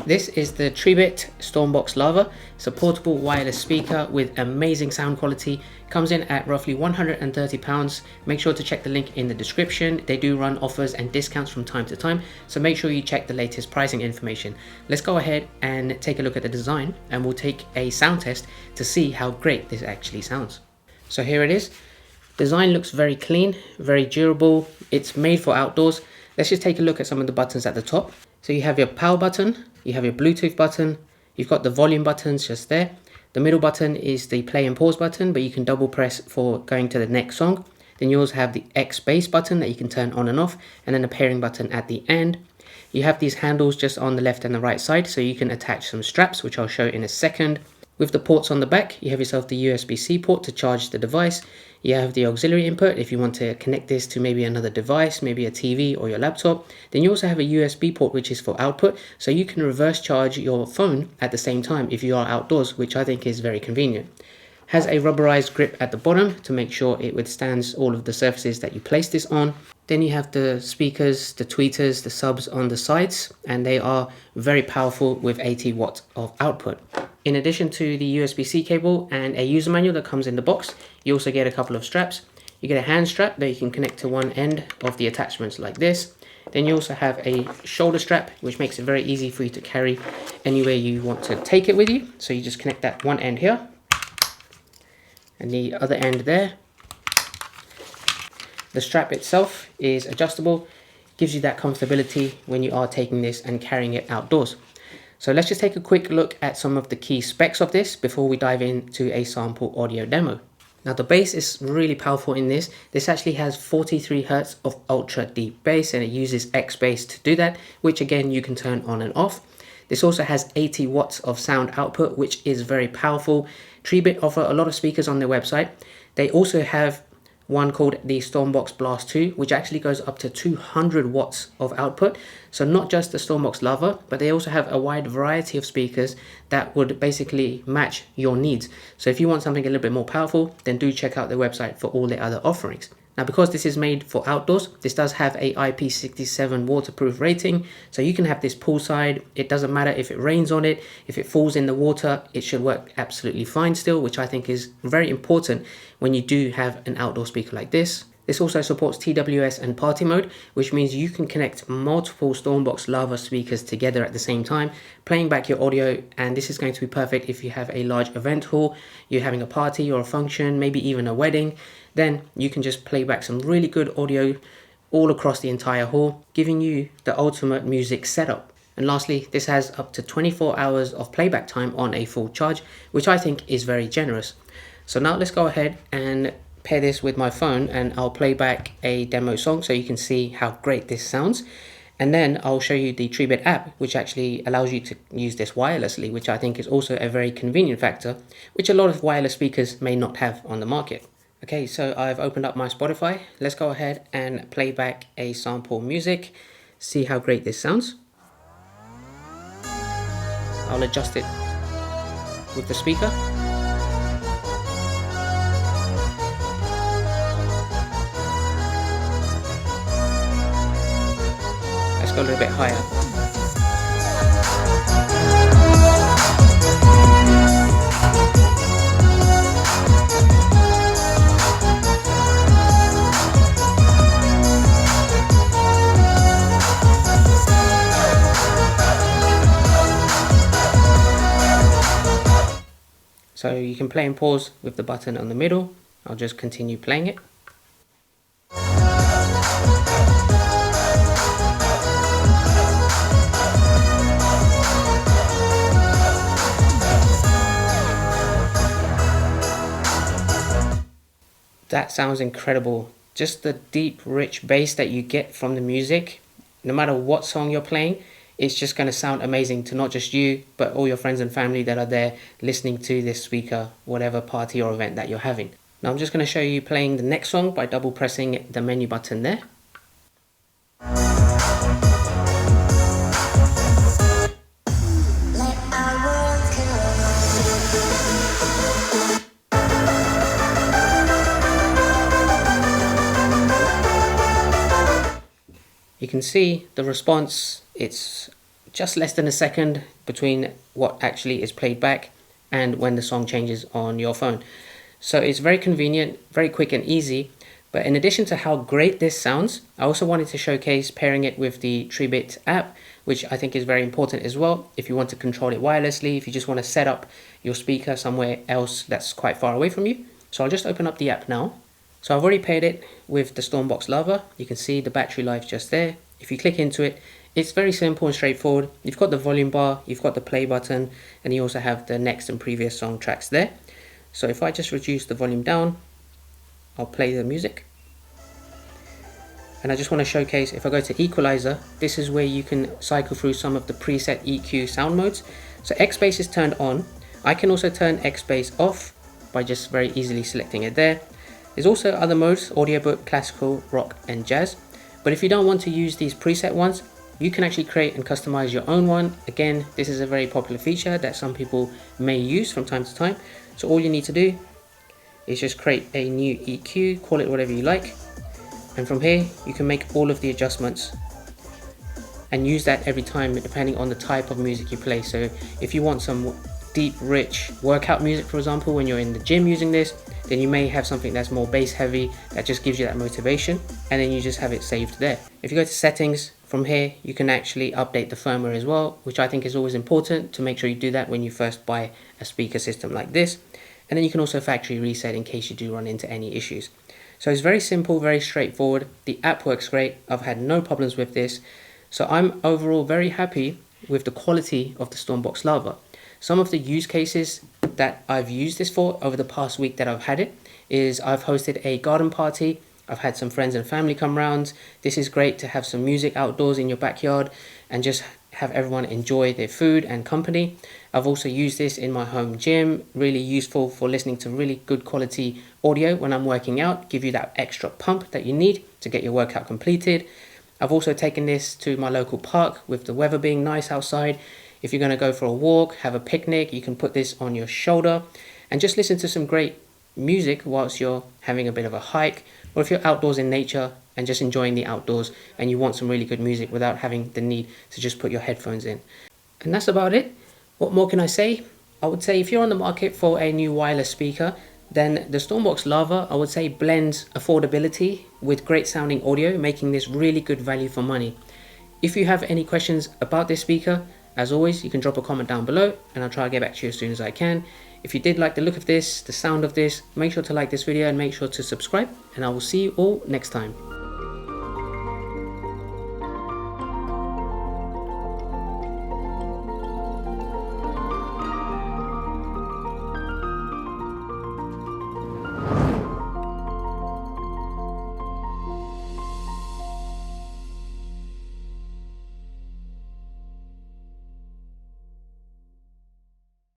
This is the Tribit Stormbox Lava. It's a portable wireless speaker with amazing sound quality. Comes in at roughly £130. Make sure to check the link in the description. They do run offers and discounts from time to time, so make sure you check the latest pricing information. Let's go ahead and take a look at the design, and we'll take a sound test to see how great this actually sounds. So here it is. Design looks very clean, very durable. It's made for outdoors. Let's just take a look at some of the buttons at the top. So you have your power button, you have your Bluetooth button, you've got the volume buttons just there. The middle button is the play and pause button, but you can double press for going to the next song. Then you also have the X bass button that you can turn on and off, and then a pairing button at the end. You have these handles just on the left and the right side, so you can attach some straps, which I'll show in a second. With the ports on the back, you have yourself the USB-C port to charge the device. You have the auxiliary input if you want to connect this to maybe another device, maybe a TV or your laptop. Then you also have a USB port, which is for output, so you can reverse charge your phone at the same time if you are outdoors, which I think is very convenient. Has a rubberized grip at the bottom to make sure it withstands all of the surfaces that you place this on. Then you have the speakers, the tweeters, the subs on the sides, and they are very powerful with 80 watts of output. In addition to the USB-C cable and a user manual that comes in the box, you also get a couple of straps. You get a hand strap that you can connect to one end of the attachments like this. Then you also have a shoulder strap, which makes it very easy for you to carry anywhere you want to take it with you. So you just connect that one end here and the other end there. The strap itself is adjustable, gives you that comfortability when you are taking this and carrying it outdoors. So let's just take a quick look at some of the key specs of this before we dive into a sample audio demo. Now the bass is really powerful in this. This actually has 43 Hz of ultra deep bass, and it uses X bass to do that, which again you can turn on and off. This also has 80 watts of sound output, which is very powerful. Tribit offer a lot of speakers on their website. They also have one called the Stormbox Blast 2, which actually goes up to 200 watts of output. So not just the Stormbox Lava, but they also have a wide variety of speakers that would basically match your needs. So if you want something a little bit more powerful, then do check out their website for all their other offerings. Now, because this is made for outdoors, this does have a IP67 waterproof rating, so you can have this poolside. It doesn't matter if it rains on it, if it falls in the water, it should work absolutely fine still, which I think is very important when you do have an outdoor speaker like this. This also supports TWS and party mode, which means you can connect multiple Stormbox Lava speakers together at the same time, playing back your audio, and this is going to be perfect if you have a large event hall, you're having a party or a function, maybe even a wedding. Then you can just play back some really good audio all across the entire hall, giving you the ultimate music setup. And lastly, this has up to 24 hours of playback time on a full charge, which I think is very generous. So now let's go ahead and pair this with my phone, and I'll play back a demo song so you can see how great this sounds. And then I'll show you the Tribit app, which actually allows you to use this wirelessly, which I think is also a very convenient factor, which a lot of wireless speakers may not have on the market. Okay, so I've opened up my Spotify. Let's go ahead and play back a sample music, see how great this sounds. I'll adjust it with the speaker. Let's go a little bit higher. So you can play and pause with the button on the middle. I'll just continue playing it. That sounds incredible. Just the deep, rich bass that you get from the music, no matter what song you're playing, it's just going to sound amazing to not just you, but all your friends and family that are there listening to this speaker, whatever party or event that you're having. Now I'm just going to show you playing the next song by double pressing the menu button there. You can see the response, it's just less than a second, between what actually is played back and when the song changes on your phone. So it's very convenient, very quick and easy. But in addition to how great this sounds, I also wanted to showcase pairing it with the Tribit app, which I think is very important as well. If you want to control it wirelessly, if you just want to set up your speaker somewhere else that's quite far away from you. So I'll just open up the app now. So I've already paired it with the Stormbox Lava. You can see the battery life just there. If you click into it, it's very simple and straightforward. You've got the volume bar, you've got the play button, and you also have the next and previous song tracks there. So if I just reduce the volume down, I'll play the music. And I just want to showcase, if I go to equalizer, this is where you can cycle through some of the preset EQ sound modes. So X-Bass is turned on. I can also turn X-Bass off by just very easily selecting it there. There's also other modes, audiobook, classical, rock and jazz. But if you don't want to use these preset ones, you can actually create and customize your own one. Again, this is a very popular feature that some people may use from time to time. So all you need to do is just create a new EQ, call it whatever you like. And from here, you can make all of the adjustments and use that every time depending on the type of music you play. So if you want some deep, rich workout music, for example, when you're in the gym using this, then you may have something that's more bass heavy that just gives you that motivation, and then you just have it saved there. If you go to settings, from here you can actually update the firmware as well, which I think is always important to make sure you do that when you first buy a speaker system like this. And then you can also factory reset in case you do run into any issues. So it's very simple, very straightforward. The app works great. I've had no problems with this. So I'm overall very happy with the quality of the Stormbox Lava. Some of the use cases that I've used this for over the past week that I've had it is I've hosted a garden party. I've had some friends and family come round. This is great to have some music outdoors in your backyard and just have everyone enjoy their food and company. I've also used this in my home gym, really useful for listening to really good quality audio when I'm working out, give you that extra pump that you need to get your workout completed. I've also taken this to my local park with the weather being nice outside. If you're going to go for a walk, have a picnic, you can put this on your shoulder and just listen to some great music whilst you're having a bit of a hike, or if you're outdoors in nature and just enjoying the outdoors and you want some really good music without having the need to just put your headphones in. And that's about it. What more can I say? I would say if you're on the market for a new wireless speaker, then the Stormbox Lava, I would say, blends affordability with great sounding audio, making this really good value for money. If you have any questions about this speaker, as always, you can drop a comment down below and I'll try to get back to you as soon as I can. If you did like the look of this, the sound of this, make sure to like this video and make sure to subscribe, and I will see you all next time.